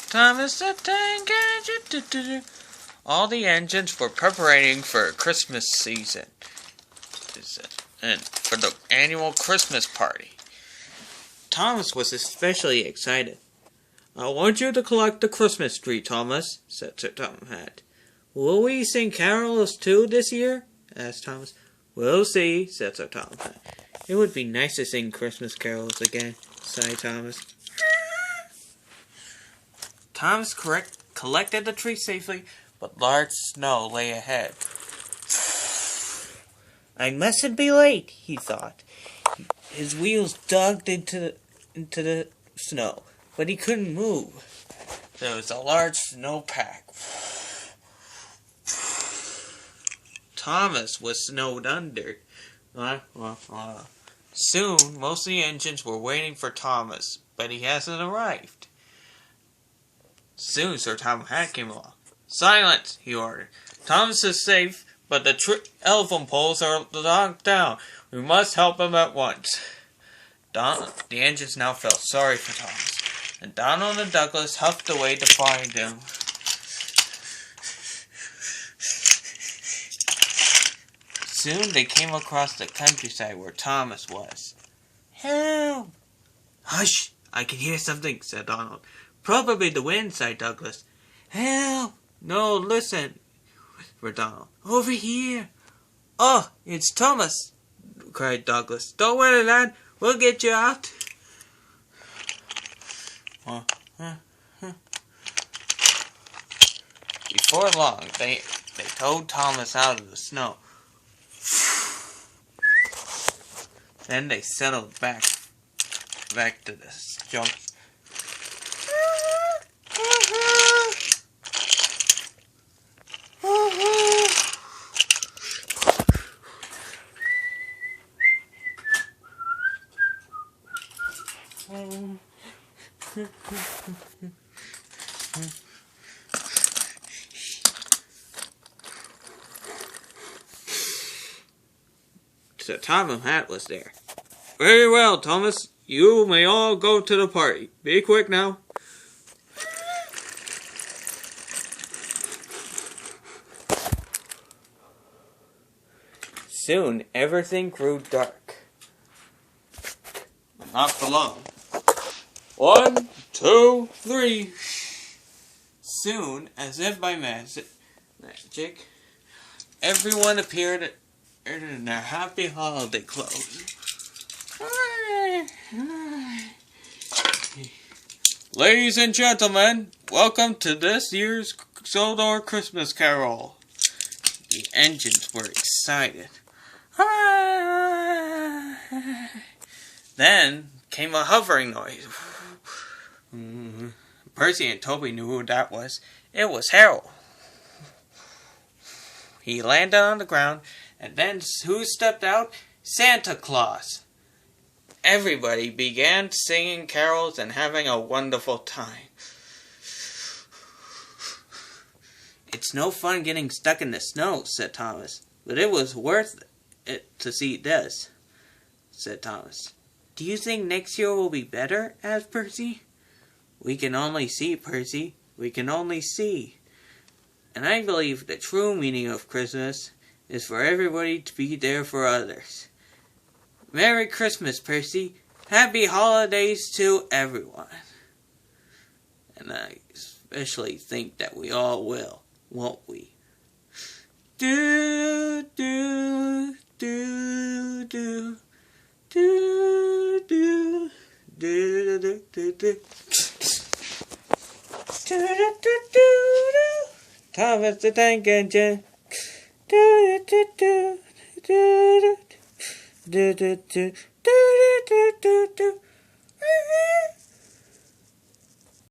Thomas the Tank Engine. All the engines were preparing for Christmas season. And for the annual Christmas party. Thomas was especially excited. "I want you to collect the Christmas tree, Thomas," said Sir Topham Hatt. "Will we sing carols too this year?" asked Thomas. "We'll see," said Sir Topham Hatt. "It would be nice to sing Christmas carols again," sighed Thomas. Thomas collected the tree safely, but large snow lay ahead. "I mustn't be late," he thought. His wheels dug into the snow, but he couldn't move. There was a large snowpack. Thomas was snowed under. Soon, most of the engines were waiting for Thomas, but he hasn't arrived. Soon, Sir Topham Hatt came along. "Silence," he ordered. "Thomas is safe, but the telephone poles are locked down. We must help him at once." The engines now felt sorry for Thomas, and Donald and Douglas huffed away to find him. Soon they came across the countryside where Thomas was. "Help!" "Hush! I can hear something," said Donald. "Probably the wind," sighed Douglas. "Help!" "No, listen," whispered Donald. "Over here." "Oh, it's Thomas!" cried Douglas. "Don't worry, lad. We'll get you out." Before long, they towed Thomas out of the snow. Then they settled back to the junk. Sir Topham Hatt was there. "Very well, Thomas. You may all go to the party. Be quick now." Soon everything grew dark. Not for long. 1, 2, 3. Soon, as if by magic, everyone appeared in their happy holiday clothes. "Ladies and gentlemen, welcome to this year's Sodor Christmas Carol." The engines were excited. Then came a hovering noise. Percy and Toby knew who that was. It was Harold. He landed on the ground, and then who stepped out? Santa Claus. Everybody began singing carols and having a wonderful time. "It's no fun getting stuck in the snow," said Thomas. "But it was worth it to see this," said Thomas. "Do you think next year will be better?" asked Percy. "We can only see, Percy. We can only see. And I believe the true meaning of Christmas is for everybody to be there for others. Merry Christmas, Percy. Happy holidays to everyone." And I especially think that we all will, won't we? Do, do, do, do, do, do, do, do, do, do. Thomas the Tank Engine. Do, do, do, do, do, do, do, do, do, do, do, do.